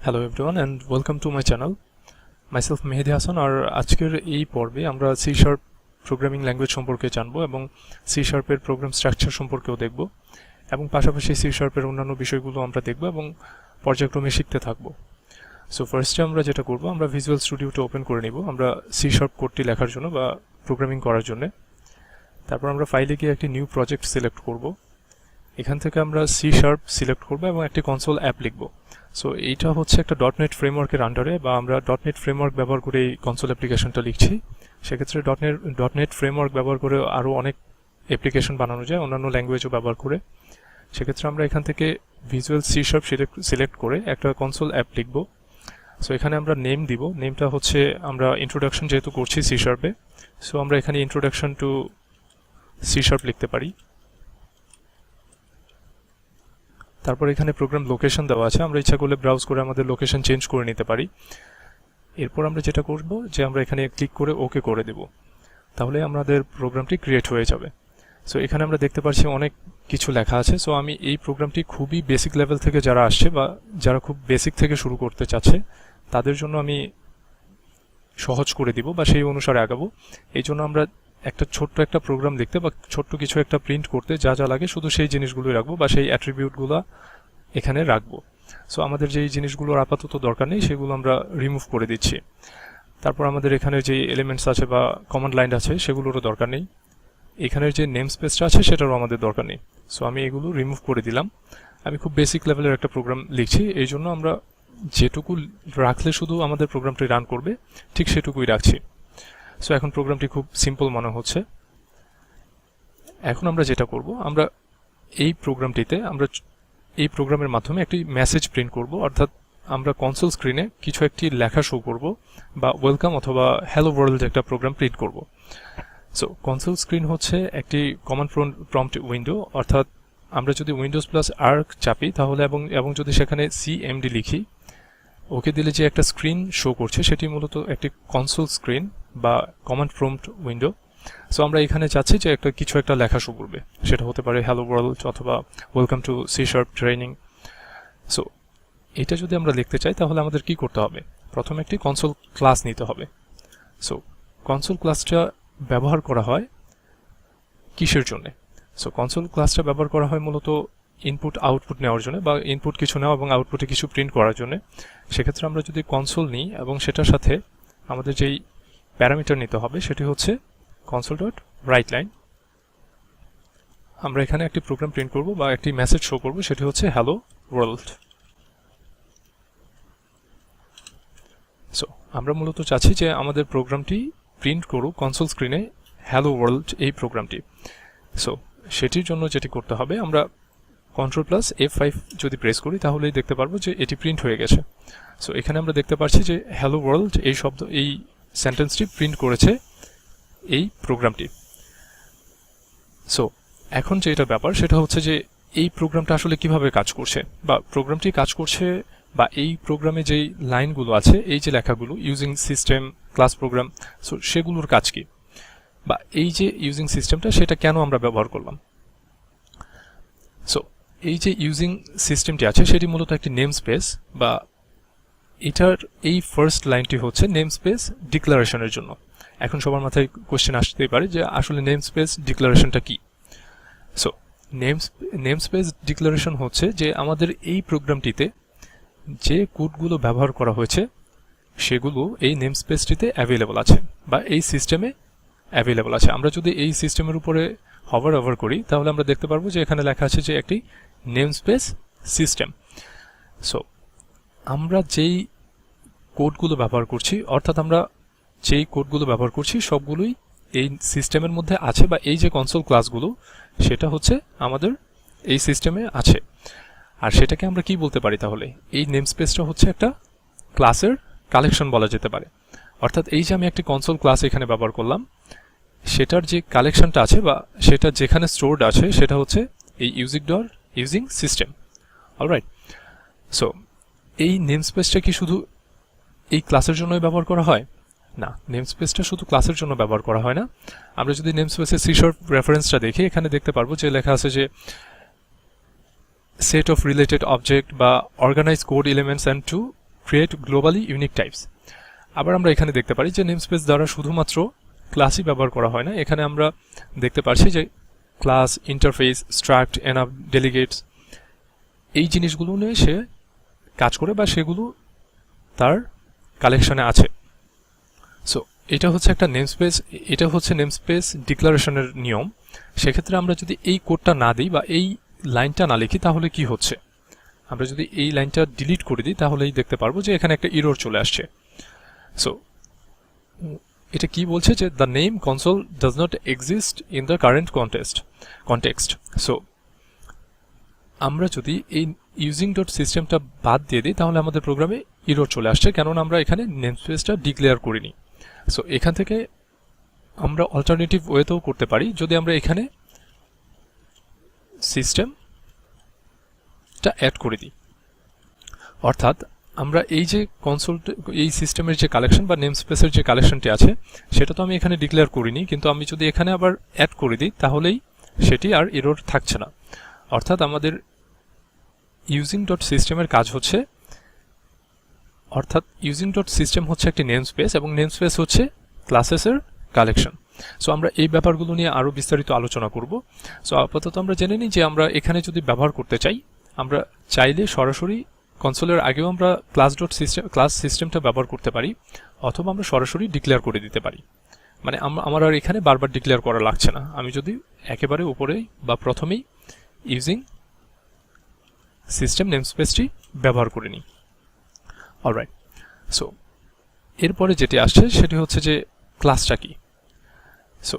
Hello everyone and welcome to my channel. Myself mrHasan আর আজকের এই পর্বে আমরা C# প্রোগ্রামিং ল্যাঙ্গুয়েজ সম্পর্কে জানবো এবং C# এর প্রোগ্রাম স্ট্রাকচার সম্পর্কেও দেখব এবং পাশাপাশি C# এর অন্যান্য বিষয়গুলো আমরা দেখব এবং পর্যায়ক্রমে শিখতে থাকব। সো ফার্স্টে আমরা যেটা করব, আমরা ভিজুয়াল স্টুডিওটা ওপেন করে নিব আমরা C# কোডটি লেখার জন্য বা প্রোগ্রামিং করার জন্য। তারপর আমরা ফাইলে গিয়ে একটি নিউ প্রজেক্ট সিলেক্ট করব। এখান থেকে আমরা C# সিলেক্ট করব এবং একটি কনসোল অ্যাপ লিখব। সো এইটা হচ্ছে একটা .NET ফ্রেমওয়ার্কের আন্ডারে বা আমরা .NET ফ্রেমওয়ার্ক ব্যবহার করে এই কনসোল অ্যাপ্লিকেশনটা লিখছি। সেক্ষেত্রে .NET ফ্রেমওয়ার্ক ব্যবহার করে আরও অনেক অ্যাপ্লিকেশন বানানো যায় অন্যান্য ল্যাঙ্গুয়েজও ব্যবহার করে। সেক্ষেত্রে আমরা এখান থেকে ভিজুয়াল C# সিলেক্ট করে একটা কনসোল অ্যাপ লিখব। সো এখানে আমরা নেম দিব, নেমটা হচ্ছে আমরা ইন্ট্রোডাকশন যেহেতু করছি C#-এ, সো আমরা এখানে ইন্ট্রোডাকশন টু C# লিখতে পারি। তারপর এখানে প্রোগ্রাম লোকেশন দেওয়া আছে, আমরা ইচ্ছা করলে ব্রাউজ করে আমাদের লোকেশন চেঞ্জ করে নিতে পারি। এরপর আমরা যেটা করব যে আমরা এখানে ক্লিক করে ওকে করে দেব, তাহলে আমাদের প্রোগ্রামটি ক্রিয়েট হয়ে যাবে। সো এখানে আমরা দেখতে পাচ্ছি অনেক কিছু লেখা আছে। সো আমি এই প্রোগ্রামটি খুবই বেসিক লেভেল থেকে যারা আসছে বা যারা খুব বেসিক থেকে শুরু করতে চাচ্ছে তাদের জন্য আমি সহজ করে দিব বা সেই অনুসারে আগাবো। এই জন্য আমরা ছোট্ট একটা প্রোগ্রাম লিখতে বা ছোট্ট কিছু একটা প্রিন্ট করতে যা যা লাগে শুধু সেই জিনিসগুলোই রাখবো বা সেই অ্যাট্রিবিউটগুলো এখানে রাখবো। সো আমাদের যেই জিনিসগুলোর আপাতত দরকার নেই সেগুলো আমরা রিমুভ করে দিচ্ছি। তারপর আমাদের এখানে যে এলিমেন্টস আছে বা কমান্ড লাইন আছে সেগুলোরও দরকার নেই। এখানের যে নেম স্পেসটা আছে সেটারও আমাদের দরকার নেই। সো আমি এগুলো রিমুভ করে দিলাম। আমি খুব বেসিক লেভেলের একটা প্রোগ্রাম লিখছি, এই জন্য আমরা যেটুকু রাখলে শুধু আমাদের প্রোগ্রামটি রান করবে ঠিক সেটুকুই রাখছি। সো এখন প্রোগ্রামটি খুব সিম্পল মনে হচ্ছে। এখন আমরা যেটা করব, আমরা এই প্রোগ্রামের মাধ্যমে একটি মেসেজ প্রিন্ট করব, অর্থাৎ আমরা কনসোল স্ক্রিনে কিছু একটি লেখা শো করব বা ওয়েলকাম অথবা হ্যালো ওয়ার্ল্ড একটা প্রোগ্রাম প্রিন্ট করব। সো কনসোল স্ক্রিন হচ্ছে একটি কমান্ড প্রম্পট উইন্ডো, অর্থাৎ আমরা যদি উইন্ডোজ প্লাস আর চাপি তাহলে এবং যদি সেখানে CMD লিখি, ওকে দিলে যে একটা স্ক্রিন শো করছে সেটি মূলত একটি কনসোল স্ক্রিন বা কমান্ড প্রম্পট উইন্ডো। সো আমরা এখানে চাচ্ছি যে কিছু একটা লেখা শো করবে, সেটা হতে পারে হ্যালো ওয়ার্ল্ড অথবা welcome to C# training. So এটা যদি আমরা লিখতে চাই তাহলে আমাদের কি করতে হবে, প্রথমে একটি কনসোল ক্লাস নিতে হবে। সো কনসোল ক্লাসটা ব্যবহার করা হয় কিসের জন্য? সো কনসোল ক্লাসটা ব্যবহার করা হয় মূলত ইনপুট আউটপুট নেওয়ার জন্য বা ইনপুট কিছু নেওয়া এবং আউটপুটে কিছু প্রিন্ট করার জন্য। সেক্ষেত্রে আমরা যদি কনসোল নিই এবং সেটার সাথে আমাদের যেই প্যারামিটার নিতে হবে সেটি হচ্ছে console.writeLine। আমরা এখানে একটি প্রোগ্রাম প্রিন্ট করব বা একটি মেসেজ শো করব, সেটি হচ্ছে হ্যালো ওয়ার্ল্ড। সো আমরা মূলত চাচ্ছি যে আমাদের প্রোগ্রামটি প্রিন্ট করুক কনসোল স্ক্রিনে হ্যালো ওয়ার্ল্ড এই প্রোগ্রামটি। সো সেটির জন্য যেটি করতে হবে, আমরা Ctrl+F5 যদি প্রেস করি তাহলেই দেখতে পারবো যে এটি প্রিন্ট হয়ে গেছে। সো এখানে আমরা দেখতে পাচ্ছি যে হ্যালো ওয়ার্ল্ড এই সেন্টেন্সটি প্রিন্ট করেছে এই প্রোগ্রামটি। সো এখন যেটা ব্যাপার সেটা হচ্ছে যে এই প্রোগ্রামটা আসলে কিভাবে কাজ করছে বা প্রোগ্রামটি কাজ করছে বা এই প্রোগ্রামে যেই লাইনগুলো আছে, এই যে লেখাগুলো using system class program, so সেগুলোর কাজ কি বা এই যে ইউজিং সিস্টেমটা সেটা কেন আমরা ব্যবহার করলাম। সো এই যে ইউজিং সিস্টেমটি আছে সেটি মূলত একটি নেম স্পেস বা এটার এই ফার্স্ট লাইনটি হচ্ছে নেম স্পেস ডিক্লারেশনের জন্য। এখন সবার মাথায় কোশ্চেন আসতেই পারে যে আসলে নেম স্পেস ডিক্লারেশনটা কি। সো নেম স্পেস ডিক্লারেশন হচ্ছে যে আমাদের এই প্রোগ্রামটিতে যে কোডগুলো ব্যবহার করা হয়েছে সেগুলো এই নেম স্পেসটিতে অ্যাভেলেবল আছে বা এই সিস্টেমে অ্যাভেলেবল আছে। আমরা যদি এই সিস্টেমের উপরে হভার করি তাহলে আমরা দেখতে পারবো যে এখানে লেখা আছে যে একটি নেম স্পেস সিস্টেম। সো আমরা যেই কোডগুলো ব্যবহার করছি, অর্থাৎ আমরা যেই কোডগুলো ব্যবহার করছি সবগুলোই এই সিস্টেমের মধ্যে আছে বা এই যে কনসোল ক্লাসগুলো সেটা হচ্ছে আমাদের এই সিস্টেমে আছে। আর সেটাকে আমরা কি বলতে পারি, তাহলে এই নেম স্পেসটা হচ্ছে একটা ক্লাসের কালেকশন বলা যেতে পারে। অর্থাৎ এই যে আমি একটি কনসোল ক্লাস এখানে ব্যবহার করলাম, সেটার যে কালেকশনটা আছে বা সেটা যেখানে স্টোরড আছে সেটা হচ্ছে এই ইউজিং সিস্টেম। অলরাইট, সো এই নেম স্পেসটা কি শুধু এই ক্লাসের জন্যই ব্যবহার করা হয়? না, নেম স্পেসটা শুধু ক্লাসের জন্য ব্যবহার করা হয় না। আমরা যদি নেম স্পেসের C# রেফারেন্সটা দেখি, এখানে দেখতে পারবো যে লেখা আছে যে সেট অফ রিলেটেড অবজেক্ট বা organize code elements and to create globally unique types. আবার আমরা এখানে দেখতে পারি যে নেমস্পেস দ্বারা শুধুমাত্র ক্লাসই ব্যবহার করা হয় না, এখানে আমরা দেখতে পাচ্ছি যে class, interface, struct, enough, delegates এই জিনিসগুলো নিয়ে সে কাজ করে বা সেগুলো তার কালেকশনে আছে। সো এটা হচ্ছে একটা নেমস্পেস, এটা হচ্ছে নেমস্পেস ডিক্লারেশনের নিয়ম। সেক্ষেত্রে আমরা যদি এই কোডটা না দিই বা এই লাইনটা না লিখি তাহলে কি হচ্ছে, আমরা যদি এই লাইনটা ডিলিট করে দিই তাহলেই দেখতে পারবো যে এখানে একটা এরর চলে আসছে। সো এটা কি বলছে যে the name console does not exist in the current context. So আমরা যদি এই ইউজিং ডট সিস্টেমটা বাদ দিয়ে দিই তাহলে আমাদের প্রোগ্রামে এরর চলে আসছে, কেননা আমরা এখানে নেমস্পেসটা ডিক্লেয়ার করিনি। সো এখান থেকে আমরা অল্টারনেটিভ ওয়েতেও করতে পারি, যদি আমরা এখানে সিস্টেমটা অ্যাড করে দিই, অর্থাৎ আমরা এই যে কনসোল, এই সিস্টেমের যে কালেকশন বা নেমস্পেসের যে কালেকশনটি আছে সেটা তো আমি এখানে ডিক্লেয়ার করিনি, কিন্তু আমি যদি এখানে আবার অ্যাড করে দিই তাহলেই সেটি আর এরর থাকছে না। অর্থাৎ আমাদের ইউজিং ডট সিস্টেমের কাজ হচ্ছে, অর্থাৎ ইউজিং ডট সিস্টেম হচ্ছে একটি নেমস্পেস এবং নেমস্পেস হচ্ছে ক্লাসেসের কালেকশন। সো আমরা এই ব্যাপারগুলো নিয়ে আরও বিস্তারিত আলোচনা করব। সো আপাতত আমরা জেনে নিই যে আমরা এখানে যদি ব্যবহার করতে চাই, আমরা চাইলে সরাসরি কনসোলের আগেও আমরা ক্লাস সিস্টেমটা ব্যবহার করতে পারি, অথবা আমরা সরাসরি ডিক্লেয়ার করে দিতে পারি। মানে আমার আর এখানে বারবার ডিক্লেয়ার করা লাগছে না, আমি যদি একেবারে উপরেই বা প্রথমেই ইউজিং সিস্টেম নেমস্পেসটি ব্যবহার করে নিই। অলরাইট, সো এরপরে যেটি আসছে সেটি হচ্ছে যে ক্লাসটা কি। সো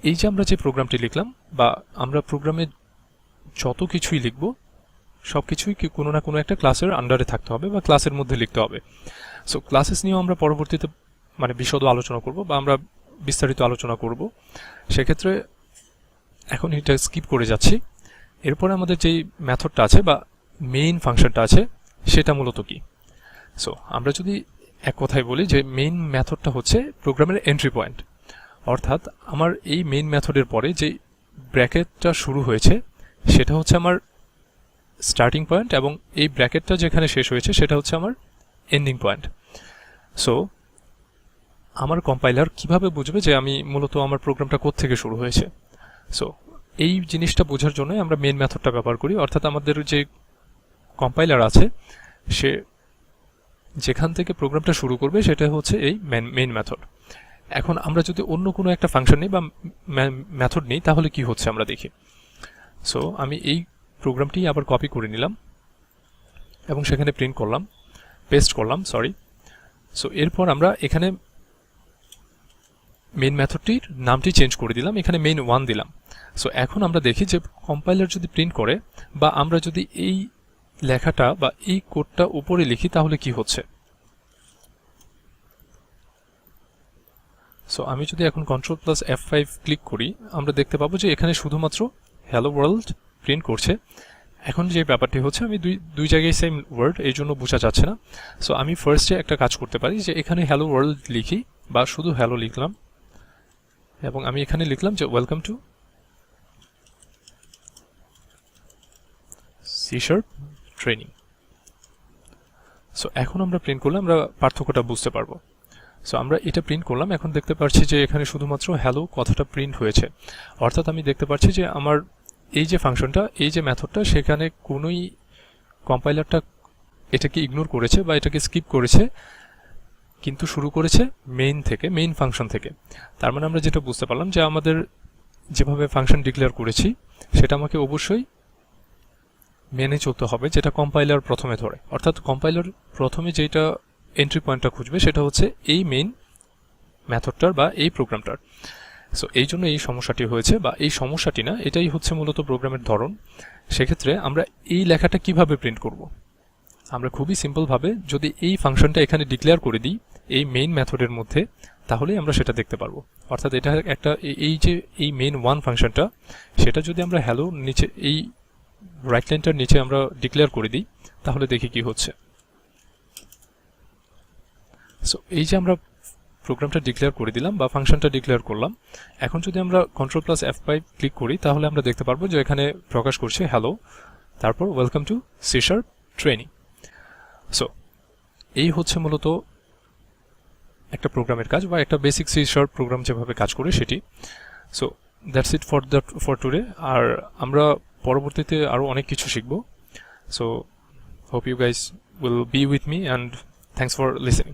এই যে আমরা যে প্রোগ্রামটি লিখলাম বা আমরা প্রোগ্রামে যত কিছুই লিখব সব কিছুই কোনো না কোনো একটা ক্লাসের আন্ডারে থাকতে হবে বা ক্লাসের মধ্যে লিখতে হবে। সো ক্লাসেস নিয়েও আমরা পরবর্তীতে মানে বিশদ আলোচনা করব বা আমরা বিস্তারিত আলোচনা করব, সেক্ষেত্রে এখন এটা স্কিপ করে যাচ্ছি। এরপরে আমাদের যেই মেথডটা আছে বা মেইন ফাংশনটা আছে সেটা মূলত কি। সো আমরা যদি এক কথায় বলি যে মেইন মেথডটা হচ্ছে প্রোগ্রামের এন্ট্রি পয়েন্ট, অর্থাৎ আমার এই মেইন মেথডের পরে যে ব্র্যাকেটটা শুরু হয়েছে সেটা হচ্ছে আমার স্টার্টিং পয়েন্ট এবং এই ব্র্যাকেটটা যেখানে শেষ হয়েছে সেটা হচ্ছে আমার এন্ডিং পয়েন্ট। সো আমার কম্পাইলার কিভাবে বুঝবে যে আমি মূলত আমার প্রোগ্রামটা কোত্থেকে শুরু হয়েছে। সো এই জিনিসটা বোঝার জন্য আমরা মেইন মেথডটা ব্যবহার করি, অর্থাৎ আমাদের যে কম্পাইলার আছে সে যেখান থেকে প্রোগ্রামটা শুরু করবে সেটা হচ্ছে এই মেইন মেথড। এখন আমরা যদি অন্য কোনো একটা ফাংশন নিই বা মেথড নিই তাহলে কি হচ্ছে আমরা দেখি। সো আমি এই প্রোগ্রামটি আবার কপি করে নিলাম এবং সেখানে পেস্ট করলাম। সো এরপর আমরা এখানে মেইন মেথডটির নামটি চেঞ্জ করে দিলাম, এখানে মেইন 1 দিলাম। সো এখন আমরা দেখি যে কম্পাইলার যদি প্রিন্ট করে বা আমরা যদি এই লেখাটা বা এই কোডটা উপরে লিখি তাহলে কি হচ্ছে। সো আমি যদি এখন Ctrl+F5 ক্লিক করি আমরা দেখতে পাবো যে এখানে শুধুমাত্র হ্যালো ওয়ার্ল্ড প্রিন্ট করছে। এখন যে ব্যাপারটি হচ্ছে আমি দুই জায়গায় সেম ওয়ার্ড, এই জন্য বোঝা যাচ্ছে না। সো আমি ফার্স্টে একটা কাজ করতে পারি যে এখানে হ্যালো ওয়ার্ল্ড লিখি বা শুধু হ্যালো লিখলাম এবং আমি এখানে লিখলাম যে welcome to C# training. So এখন আমরা প্রিন্ট করলে আমরা পার্থক্যটা বুঝতে পারবো। সো আমরা এটা প্রিন্ট করলাম, এখন দেখতে পাচ্ছি যে এখানে শুধুমাত্র হ্যালো কথাটা প্রিন্ট হয়েছে, অর্থাৎ আমি দেখতে পাচ্ছি যে আমার এই যে ফাংশনটা, এই যে মেথডটা, সেখানে কোনোই কম্পাইলারটা এটাকে ইগনোর করেছে বা এটাকে স্কিপ করেছে, কিন্তু শুরু করেছে মেইন ফাংশন থেকে। তার মানে আমরা যেটা বুঝতে পারলাম যে আমাদের যেভাবে ফাংশন ডিক্লেয়ার করেছি সেটা আমাকে অবশ্যই মেনে চলতে হবে, যেটা কম্পাইলার প্রথমে ধরে। অর্থাৎ কম্পাইলার প্রথমে যেটা এন্ট্রি পয়েন্টটা খুঁজবে সেটা হচ্ছে এই মেইন মেথডটার বা এই প্রোগ্রামটার। সো এই জন্য এই সমস্যাটি হয়েছে, বা এই সমস্যাটি না, এটাই হচ্ছে মূলত প্রোগ্রামের ধরন। সেক্ষেত্রে আমরা এই লেখাটা কিভাবে প্রিন্ট করব, আমরা খুবই সিম্পলভাবে যদি এই ফাংশনটা এখানে ডিক্লেয়ার করে দিই এই মেইন মেথডের মধ্যে, তাহলেই আমরা সেটা দেখতে পারবো। অর্থাৎ এটা একটা এই মেইন 1 ফাংশনটা, সেটা যদি আমরা হ্যালো নিচে এই রাইট লাইনটার নিচে আমরা ডিক্লেয়ার করে দিই তাহলে দেখি কি হচ্ছে। সো এই যে আমরা প্রোগ্রামটা ডিক্লেয়ার করে দিলাম বা ফাংশনটা ডিক্লেয়ার করলাম, এখন যদি আমরা Ctrl+F5 ক্লিক করি তাহলে আমরা দেখতে পারবো যে এখানে প্রকাশ করছে হ্যালো, তারপর welcome to C# training. So এই হচ্ছে মূলত একটা প্রোগ্রামের কাজ বা একটা বেসিক সি শার্প প্রোগ্রাম যেভাবে কাজ করে সেটি। So that's it for today. আর আমরা পরবর্তীতে আরও অনেক কিছু শিখব। So hope you guys will be with me and thanks for listening.